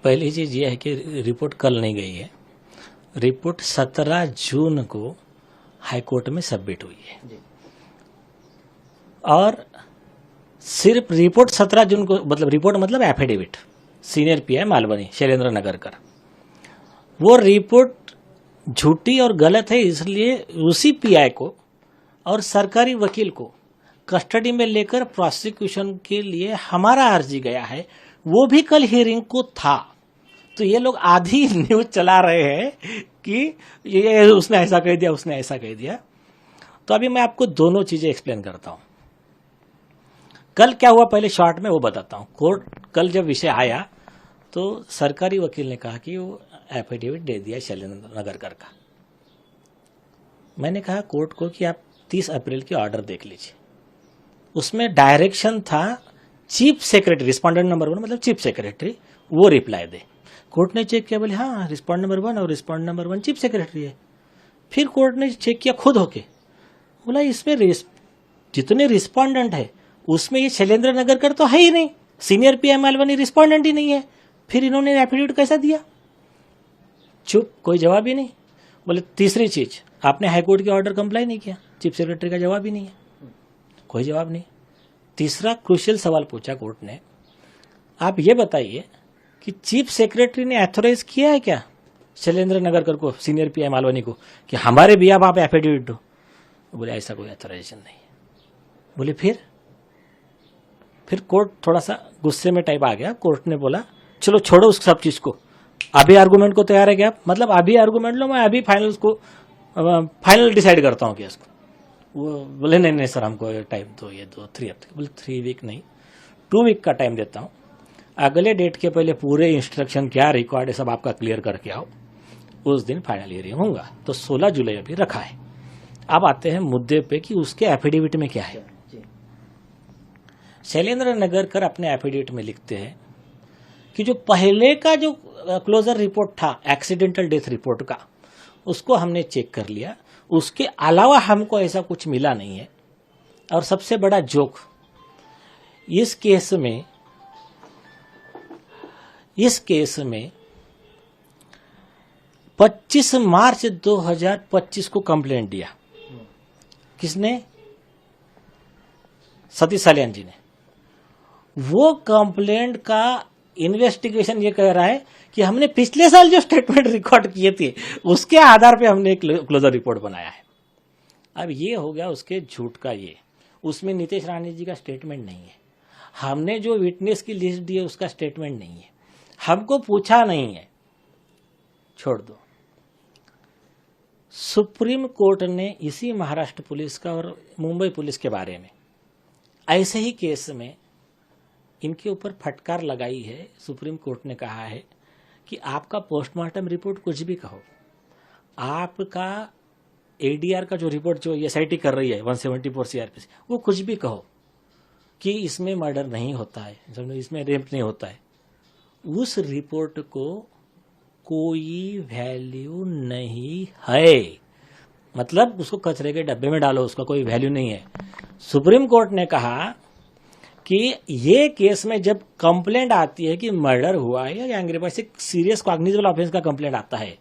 पहली चीज ये है कि रिपोर्ट कल नहीं गई है। रिपोर्ट 17 जून को हाईकोर्ट में सबमिट हुई है और सिर्फ रिपोर्ट 17 जून को, मतलब रिपोर्ट मतलब affidavit, senior pi Malvani Shailendra Nagarkar, वो रिपोर्ट झूठी और गलत है, इसलिए उसी पीआई को और सरकारी वकील को कस्टडी में लेकर प्रोसिक्यूशन के लिए हमारा अर्जी गया है। वो भी कल हियरिंग को था। तो ये लोग आधी न्यूज चला रहे हैं कि ये उसने ऐसा कह दिया, उसने ऐसा कह दिया। तो अभी मैं आपको दोनों चीजें एक्सप्लेन करता हूं। कल क्या हुआ पहले शॉर्ट में वो बताता हूं। कोर्ट कल जब विषय आया तो सरकारी वकील ने कहा कि वो एफिडेविट दे दिया शैलेंद्र नगरकर का। मैंने कहा कोर्ट को कि आप 30 अप्रैल की ऑर्डर देख लीजिए, उसमें डायरेक्शन था चीफ सेक्रेटरी, रिस्पॉन्डेंट नंबर 1 मतलब चीफ सेक्रेटरी, वो रिप्लाई दे। कोर्ट ने चेक किया, बोले हाँ रिस्पॉन्डेंट नंबर 1 और रिस्पॉन्डेंट नंबर 1 चीफ सेक्रेटरी है। फिर कोर्ट ने चेक किया खुद होके, बोला इसमें जितने रिस्पॉन्डेंट है उसमें ये शैलेंद्र नगरकर तो है ही नहीं, सीनियर पीआई मालवनी रिस्पॉन्डेंट ही नहीं है, फिर इन्होंने एफिडेविट कैसा दिया? चुप, कोई जवाब ही नहीं। बोले तीसरी चीज, आपने हाईकोर्ट के ऑर्डर कंप्लाई नहीं किया, चीफ सेक्रेटरी का जवाब ही नहीं है, कोई जवाब नहीं। तीसरा क्रूशियल सवाल पूछा कोर्ट ने, आप ये बताइए कि चीफ सेक्रेटरी ने ऑथोराइज किया है क्या शैलेंद्र नगरकर को, सीनियर पीआई मालवनी को, कि हमारे भी आप एफिडेविट दो? बोले ऐसा कोई ऑथोराइजेशन नहीं। बोले फिर कोर्ट थोड़ा सा गुस्से में टाइप आ गया। कोर्ट ने बोला चलो छोड़ो उस सब चीज को, अभी आर्गूमेंट को तैयार है क्या आप? मतलब अभी आर्गूमेंट लो, मैं अभी फाइनल डिसाइड करता हूँ केस को। वो बोले नहीं सर, हमको टाइम दो, ये 3 हफ्ते। बोले 3 वीक नहीं, 2 वीक का टाइम देता हूँ। अगले डेट के पहले पूरे इंस्ट्रक्शन क्या रिकॉर्ड है सब आपका क्लियर करके आओ, उस दिन फाइनल हियरिंग होगा। तो 16 जुलाई अभी रखा है। अब आते हैं मुद्दे पे कि उसके एफिडेविट में क्या है। शैलेंद्र नगरकर अपने एफिडेविट में लिखते हैं कि जो पहले का जो क्लोजर रिपोर्ट था एक्सीडेंटल डेथ रिपोर्ट का, उसको हमने चेक कर लिया, उसके अलावा हमको ऐसा कुछ मिला नहीं है। और सबसे बड़ा जोक इस केस में 25 मार्च 2025 को कंप्लेंट दिया। किसने? सतीश सालियान जी ने। वो कंप्लेंट का इन्वेस्टिगेशन ये कह रहा है कि हमने पिछले साल जो स्टेटमेंट रिकॉर्ड किए थे उसके आधार पे हमने एक क्लोजर रिपोर्ट बनाया है। अब ये हो गया उसके झूठ का ये, उसमें नीतीश राणे जी का स्टेटमेंट नहीं है, हमने जो विटनेस की लिस्ट दी है उसका स्टेटमेंट नहीं है, हमको पूछा नहीं है, छोड़ दो। सुप्रीम कोर्ट ने इसी महाराष्ट्र पुलिस का और मुंबई पुलिस के बारे में ऐसे ही केस में इनके ऊपर फटकार लगाई है। सुप्रीम कोर्ट ने कहा है कि आपका पोस्टमार्टम रिपोर्ट कुछ भी कहो, आपका एडीआर का जो रिपोर्ट जो एसआईटी कर रही है 174 सीआरपीसी, वो कुछ भी कहो कि इसमें मर्डर नहीं होता है, इसमें रेप नहीं होता है, उस रिपोर्ट को कोई वैल्यू नहीं है। मतलब उसको कचरे के डब्बे में डालो, उसका कोई वैल्यू नहीं है। सुप्रीम कोर्ट ने कहा कि ये केस में जब कंप्लेंट आती है कि मर्डर हुआ है या एंग्री बर्ड्स, एक सीरियस कॉग्निजेबल ऑफेंस का कंप्लेंट आता है,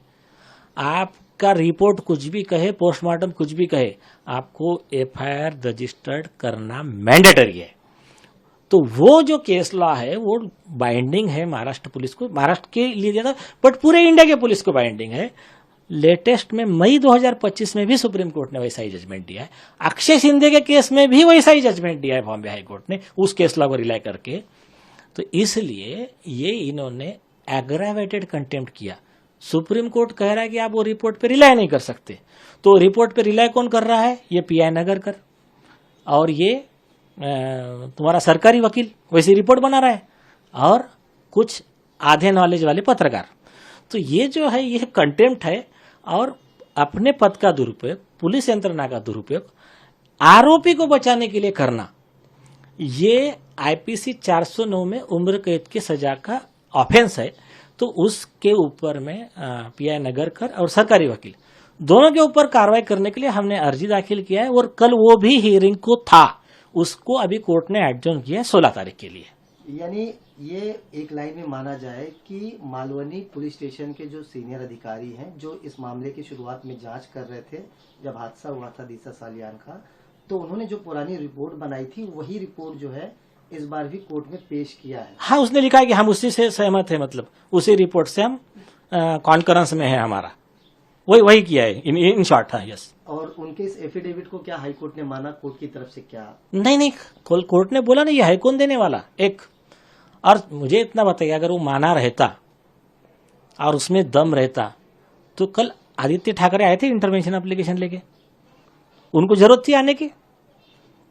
आपका रिपोर्ट कुछ भी कहे, पोस्टमार्टम कुछ भी कहे, आपको एफआईआर रजिस्टर्ड करना मैंडेटरी है। तो वो जो केस लॉ है वो बाइंडिंग है महाराष्ट्र पुलिस को, महाराष्ट्र के लिए दिया था बट पूरे इंडिया के पुलिस को बाइंडिंग है। लेटेस्ट में मई 2025 में भी सुप्रीम कोर्ट ने वैसा ही जजमेंट दिया है। अक्षय शिंदे के केस में भी वैसा ही जजमेंट दिया है बॉम्बे हाई कोर्ट ने, उस केस लॉ को रिलाई करके। तो इसलिए ये इन्होंने एग्रावेटेड कंटेम्प्ट किया। सुप्रीम कोर्ट कह रहा है कि आप वो रिपोर्ट पे रिलाई नहीं कर सकते, तो रिपोर्ट पे रिलाई कौन कर रहा है? ये पीआई नगरकर और ये तुम्हारा सरकारी वकील वैसी रिपोर्ट बना रहा है और कुछ आधे नॉलेज वाले पत्रकार। तो ये जो है ये कंटेम्प्ट है और अपने पद का दुरुपयोग, पुलिस यंत्रणा का दुरुपयोग आरोपी को बचाने के लिए करना, ये आईपीसी 409 में उम्र कैद की सजा का ऑफेंस है। तो उसके ऊपर में पीआई नगरकर और सरकारी वकील दोनों के ऊपर कार्रवाई करने के लिए हमने अर्जी दाखिल किया है और कल वो भी हियरिंग को था, उसको अभी कोर्ट ने एडजॉर्न किया है 16 तारीख के लिए। यानी ये एक लाइन में माना जाए कि मालवनी पुलिस स्टेशन के जो सीनियर अधिकारी हैं, जो इस मामले की शुरुआत में जांच कर रहे थे जब हादसा हुआ था दिशा सालियान का, तो उन्होंने जो पुरानी रिपोर्ट बनाई थी वही रिपोर्ट जो है इस बार भी कोर्ट में पेश किया है। हाँ, उसने लिखा है कि हम उसी से सहमत है, मतलब उसी रिपोर्ट से हम कॉन्करेंस में है हमारा, वही किया है इन शॉर्ट। हाँ, यस। और उनके इस एफिडेविट को क्या हाईकोर्ट ने माना? कोर्ट की तरफ से क्या? नहीं, कोर्ट ने बोला नहीं, ये है कौन देने वाला एक। और मुझे इतना बताइए, अगर वो माना रहता और उसमें दम रहता तो कल आदित्य ठाकरे आए थे इंटरवेंशन एप्लीकेशन लेके, उनको जरूरत थी आने की,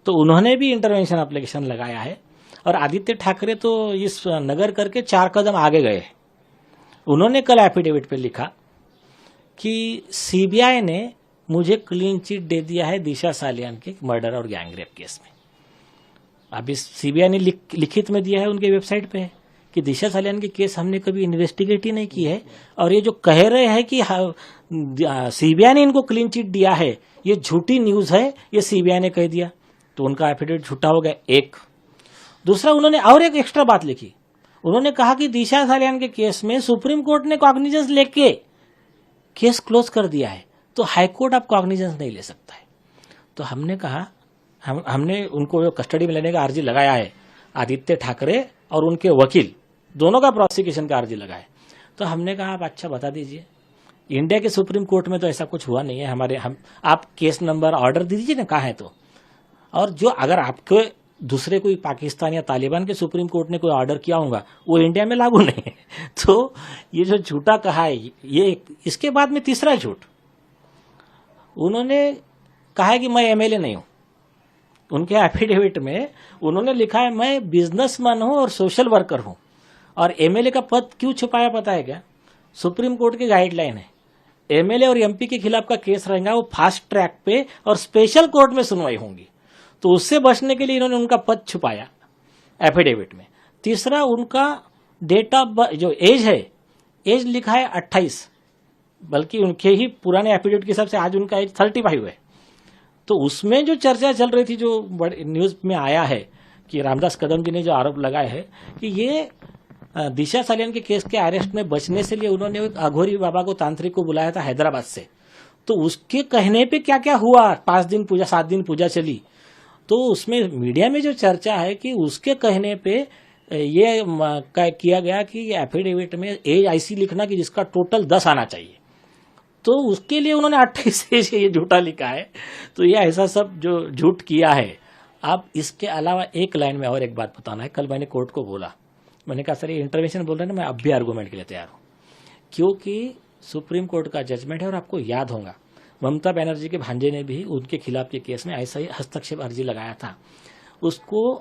तो उन्होंने भी इंटरवेंशन एप्लीकेशन लगाया है। और आदित्य ठाकरे तो इस नगर करके 4 कदम आगे गए। उन्होंने कल एफिडेविट पे लिखा कि सीबीआई ने मुझे क्लीन चिट दे दिया है दिशा सालियान के मर्डर और गैंगरेप केस में। अभी सीबीआई ने लिखित में दिया है, उनके वेबसाइट पे है कि दिशा सालियान के केस हमने कभी इन्वेस्टिगेट ही नहीं की है, और ये जो कह रहे हैं कि सीबीआई ने इनको क्लीन चिट दिया है, ये झूठी न्यूज है, ये सीबीआई ने कह दिया, तो उनका एफिडेविट झूठा हो गया। एक दूसरा, उन्होंने और एक एक्स्ट्रा बात लिखी। उन्होंने कहा कि दिशा सालियान के केस में सुप्रीम कोर्ट ने कॉग्निजेंस लेके केस क्लोज कर दिया है, तो हाईकोर्ट अब कॉग्निजेंस नहीं ले सकता है। तो हमने कहा, हमने उनको कस्टडी में लेने का अर्जी लगाया है, आदित्य ठाकरे और उनके वकील दोनों का प्रोसिक्यूशन का अर्जी लगाया। तो हमने कहा आप अच्छा बता दीजिए, इंडिया के सुप्रीम कोर्ट में तो ऐसा कुछ हुआ नहीं है, आप केस नंबर ऑर्डर दे दीजिए ना, कहा है तो। और जो अगर आपके दूसरे कोई पाकिस्तान या तालिबान के सुप्रीम कोर्ट ने कोई ऑर्डर किया होगा, वो इंडिया में लागू नहीं है। तो ये जो झूठा कहा है, ये इसके बाद में तीसरा झूठ, उन्होंने कहा है कि मैं एमएलए नहीं हूं। उनके एफिडेविट में उन्होंने लिखा है मैं बिजनेसमैन हूं और सोशल वर्कर हूं। और एमएलए का पद क्यों छुपाया पता है क्या? सुप्रीम कोर्ट की गाइडलाइन है, एमएलए और एमपी के खिलाफ का केस रहेगा वो फास्ट ट्रैक पे और स्पेशल कोर्ट में सुनवाई होंगी, तो उससे बचने के लिए इन्होंने उनका पद छुपाया एफिडेविट में। तीसरा, उनका डेट ऑफ बर्थ जो एज है, एज लिखा है 28, बल्कि उनके ही पुराने एफिडेविट के हिसाब से आज उनका एज 35 है। तो उसमें जो चर्चा चल रही थी, जो न्यूज में आया है कि रामदास कदम जी ने जो आरोप लगाए है कि ये दिशा सालियान के केस के अरेस्ट में बचने से लिए उन्होंने एक अघोरी बाबा को, तांत्रिक को बुलाया था हैदराबाद से, तो उसके कहने पे क्या क्या हुआ, 5 दिन पूजा 7 दिन पूजा चली, तो उसमें मीडिया में जो चर्चा है कि उसके कहने पे ये किया गया कि एफिडेविट में एज ऐसी लिखना कि जिसका टोटल 10 आना चाहिए, तो उसके लिए उन्होंने 28 से ये झूठा लिखा है। तो ये ऐसा सब जो झूठ किया है। अब इसके अलावा एक लाइन में और एक बात बताना है। कल मैंने कोर्ट को बोला, मैंने कहा सर ये इंटरवेंशन बोल रहे हैं ना, मैं अब भी आर्गूमेंट के लिए तैयार हूं, क्योंकि सुप्रीम कोर्ट का जजमेंट है। और आपको याद होगा ममता बनर्जी के भांजे ने भी उनके खिलाफ के केस में ऐसा ही हस्तक्षेप अर्जी लगाया था। उसको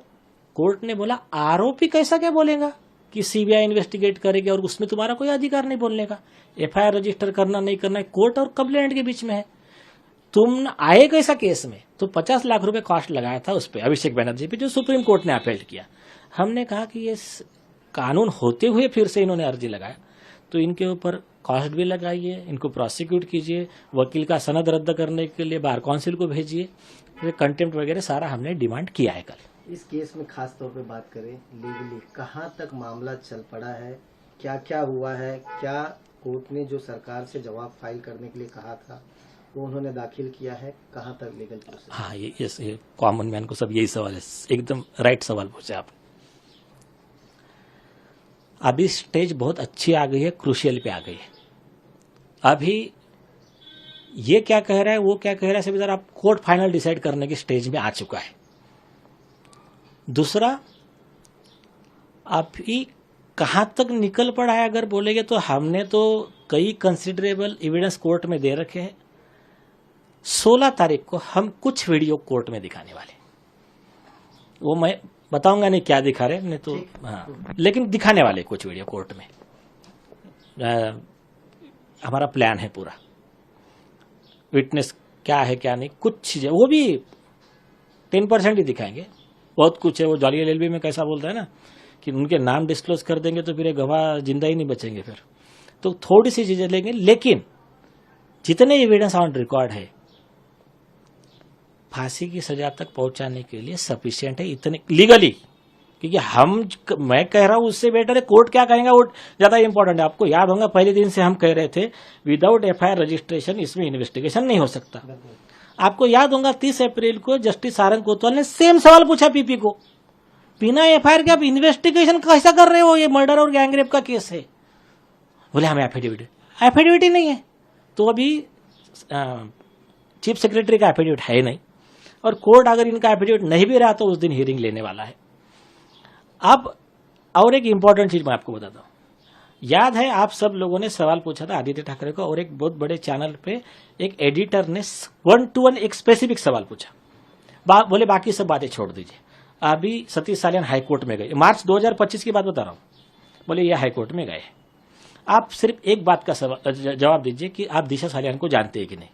कोर्ट ने बोला आरोपी कैसा क्या बोलेगा कि सीबीआई इन्वेस्टिगेट करेगी और उसमें तुम्हारा कोई अधिकार नहीं बोलने का, एफआईआर रजिस्टर करना नहीं करना कोर्ट और कंप्लेंट के बीच में है। तुम आए कैसा केस में, तो 50 लाख रुपए कॉस्ट लगाया था उस पर, अभिषेक बनर्जी पे, जो सुप्रीम कोर्ट ने अपील किया। हमने कहा कि ये कानून होते हुए फिर से इन्होंने अर्जी लगाया, तो इनके ऊपर कॉस्ट भी लगाइए, इनको प्रोसिक्यूट कीजिए, वकील का सनद रद्द करने के लिए बार काउंसिल को भेजिए, कंटेम्प्ट वगैरह सारा हमने डिमांड किया है कल। इस केस में खास तौर पे बात करें लीगली, कहाँ तक मामला चल पड़ा है, क्या क्या हुआ है, क्या कोर्ट ने जो सरकार से जवाब फाइल करने के लिए कहा था वो उन्होंने दाखिल किया है, कहाँ तक लीगल प्रोसेस? हाँ, ये कॉमन मैन को सब यही सवाल है, एकदम राइट सवाल पूछे आप। अभी स्टेज बहुत अच्छी आ गई है, क्रूशियल पे आ गई है। अभी ये क्या कह रहा है, वो क्या कह रहा है, सब इधर आप कोर्ट फाइनल डिसाइड करने की स्टेज में आ चुका है। दूसरा, अभी कहां तक निकल पड़ा है अगर बोलेंगे तो हमने तो कई कंसिडरेबल एविडेंस कोर्ट में दे रखे हैं। 16 तारीख को हम कुछ वीडियो कोर्ट में दिखाने वाले, वो मैं बताऊंगा नहीं क्या दिखा रहे नहीं तो, हाँ, लेकिन दिखाने वाले कुछ वीडियो कोर्ट में। हमारा प्लान है पूरा, विटनेस क्या है क्या नहीं, कुछ चीजें वो भी 10% ही दिखाएंगे। बहुत कुछ है, वो जॉली एलएलबी में कैसा बोलता है ना कि उनके नाम डिस्क्लोज कर देंगे तो फिर ये गवाह जिंदा ही नहीं बचेंगे फिर, तो थोड़ी सी चीजें लेंगे, लेकिन जितने एविडेंस ऑन रिकॉर्ड है फांसी की सजा तक पहुंचाने के लिए सफिशिएंट है, इतने लीगली क्योंकि मैं कह रहा हूं उससे बेटर है कोर्ट क्या कहेगा वो ज्यादा इंपॉर्टेंट है। आपको याद होगा पहले दिन से हम कह रहे थे विदाउट एफआईआर रजिस्ट्रेशन इसमें इन्वेस्टिगेशन नहीं हो सकता। आपको याद होगा 30 अप्रैल को जस्टिस सारंग कोतवाल ने सेम सवाल पूछा पीपी को, बिना एफआईआर के आप इन्वेस्टिगेशन कैसा कर रहे हो, ये मर्डर और गैंगरेप का केस है। बोले हमें एफिडेविट ही नहीं है। तो अभी चीफ सेक्रेटरी का एफिडेविट है नहीं, और कोर्ट अगर इनका एफिडेविट नहीं भी रहा तो उस दिन हियरिंग लेने वाला है। अब और एक इंपॉर्टेंट चीज मैं आपको बताता हूं, याद है आप सब लोगों ने सवाल पूछा था आदित्य ठाकरे को, और एक बहुत बड़े चैनल पे एक एडिटर ने 1-to-1 एक स्पेसिफिक सवाल पूछा। बोले बाकी सब बातें छोड़ दीजिए, अभी सतीश सालियान हाईकोर्ट में गए, मार्च 2025 की बात बता रहा हूं। बोले ये हाईकोर्ट में गए, आप सिर्फ एक बात का जवाब दीजिए कि आप दिशा सालियान को जानते हैं कि नहीं।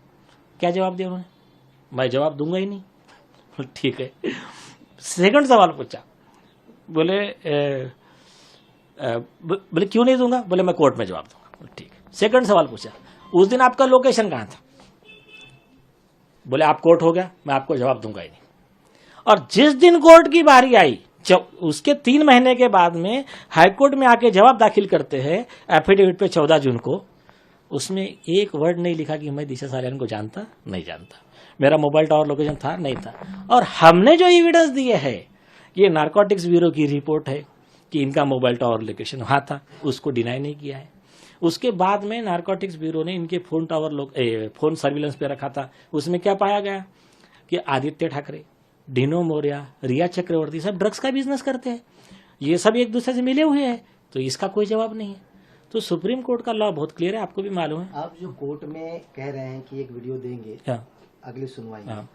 क्या जवाब दिया उन्होंने? मैं जवाब दूंगा ही नहीं। ठीक है। सेकंड सवाल पूछा, बोले बोले क्यों नहीं दूंगा? बोले मैं कोर्ट में जवाब दूंगा। ठीक। सेकंड सवाल पूछा, उस दिन आपका लोकेशन कहां था? बोले आप कोर्ट हो गया, मैं आपको जवाब दूंगा ही नहीं। और जिस दिन कोर्ट की बारी आई उसके 3 महीने के बाद में हाईकोर्ट में आके जवाब दाखिल करते हैं एफिडेविट पे 14 जून को, उसमें एक वर्ड नहीं लिखा कि मैं दिशा सालियान को जानता नहीं जानता, मेरा मोबाइल टावर लोकेशन था नहीं था। और हमने जो एविडेंस दिए है ये नारकोटिक्स ब्यूरो की रिपोर्ट है कि इनका मोबाइल टावर लोकेशन वहां था, उसको डिनाई नहीं किया है। उसके बाद में नारकोटिक्स ब्यूरो ने इनके फोन सर्विलेंस पे रखा था, उसमें क्या पाया गया कि आदित्य ठाकरे, डिनो मौर्य, रिया चक्रवर्ती सब ड्रग्स का बिजनेस करते हैं, ये सब एक दूसरे से मिले हुए हैं, तो इसका कोई जवाब नहीं है। तो सुप्रीम कोर्ट का लॉ बहुत क्लियर है, आपको भी मालूम है। आप जो कोर्ट में कह रहे हैं कि एक वीडियो देंगे अगली सुनवाई में,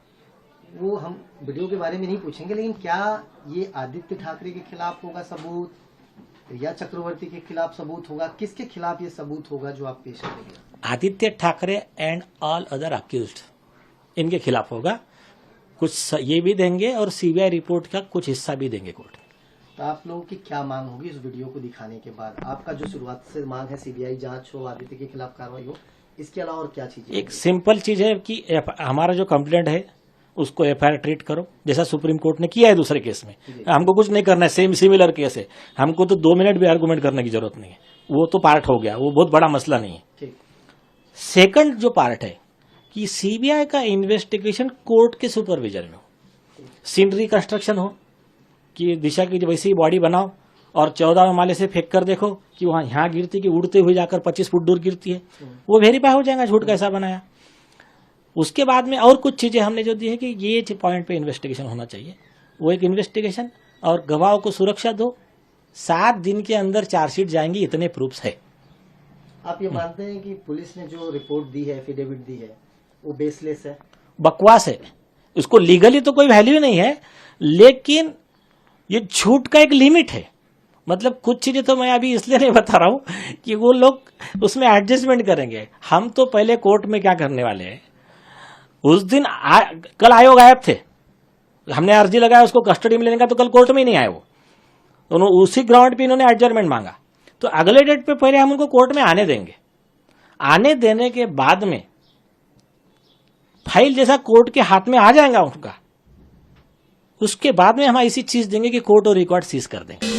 वो हम वीडियो के बारे में नहीं पूछेंगे, लेकिन क्या ये आदित्य ठाकरे के खिलाफ होगा सबूत, रिया चक्रवर्ती के खिलाफ सबूत होगा, किसके खिलाफ ये सबूत होगा जो आप पेश करेंगे? Aditya Thackeray and all other accused, इनके खिलाफ होगा। कुछ ये भी देंगे और सीबीआई रिपोर्ट का कुछ हिस्सा भी देंगे कोर्ट। तो आप लोगों की क्या मांग होगी इस वीडियो को दिखाने के बाद? आपका जो शुरुआत से मांग है सीबीआई जांच हो, आदित्य के खिलाफ कार्रवाई हो, इसके अलावा और क्या चीजें? एक सिंपल चीज है कि हमारा जो कंप्लेंट है उसको एफआईआर ट्रीट करो, जैसा सुप्रीम कोर्ट ने किया है दूसरे केस में। हमको कुछ नहीं करना है, सेम सिमिलर केस है, हमको तो 2 मिनट भी आर्गुमेंट करने की जरूरत नहीं है, वो तो पार्ट हो गया, वो बहुत बड़ा मसला नहीं है। सेकंड जो पार्ट है कि सीबीआई का इन्वेस्टिगेशन कोर्ट के सुपरविजन में हो, सीनरी कंस्ट्रक्शन हो कि दिशा की वैसी ही बॉडी बनाओ और 14वें माले से फेंक कर देखो कि वहां यहाँ गिरती कि उड़ते हुए जाकर 25 फुट दूर गिरती है, वो वेरीफाई हो जाएगा झूठ कैसा बनाया। उसके बाद में और कुछ चीजें हमने जो दी है कि ये पॉइंट पे इन्वेस्टिगेशन होना चाहिए, वो एक इन्वेस्टिगेशन, और गवाहों को सुरक्षा दो, 7 दिन के अंदर चार्जशीट जाएंगी, इतने प्रूफ्स है। आप ये मानते हैं कि पुलिस ने जो रिपोर्ट दी है, एफिडेविट दी है, वो बेसलेस है, बकवास है, उसको लीगली तो कोई वैल्यू नहीं है, लेकिन ये झूठ का एक लिमिट है। मतलब कुछ चीजें तो मैं अभी इसलिए नहीं बता रहा हूं कि वो लोग उसमें एडजस्टमेंट करेंगे। हम तो पहले कोर्ट में क्या करने वाले हैं, उस दिन कल आयोग गायब थे, हमने अर्जी लगाया उसको कस्टडी में लेने का, तो कल कोर्ट में ही नहीं आए वो, उसी ग्राउंड पे इन्होंने एडजर्नमेंट मांगा। तो अगले डेट पे पहले हम उनको कोर्ट में आने देंगे, आने देने के बाद में फाइल जैसा कोर्ट के हाथ में आ जाएगा उनका, उसके बाद में हम ऐसी चीज देंगे कि कोर्ट और रिकॉर्ड सीज कर देंगे।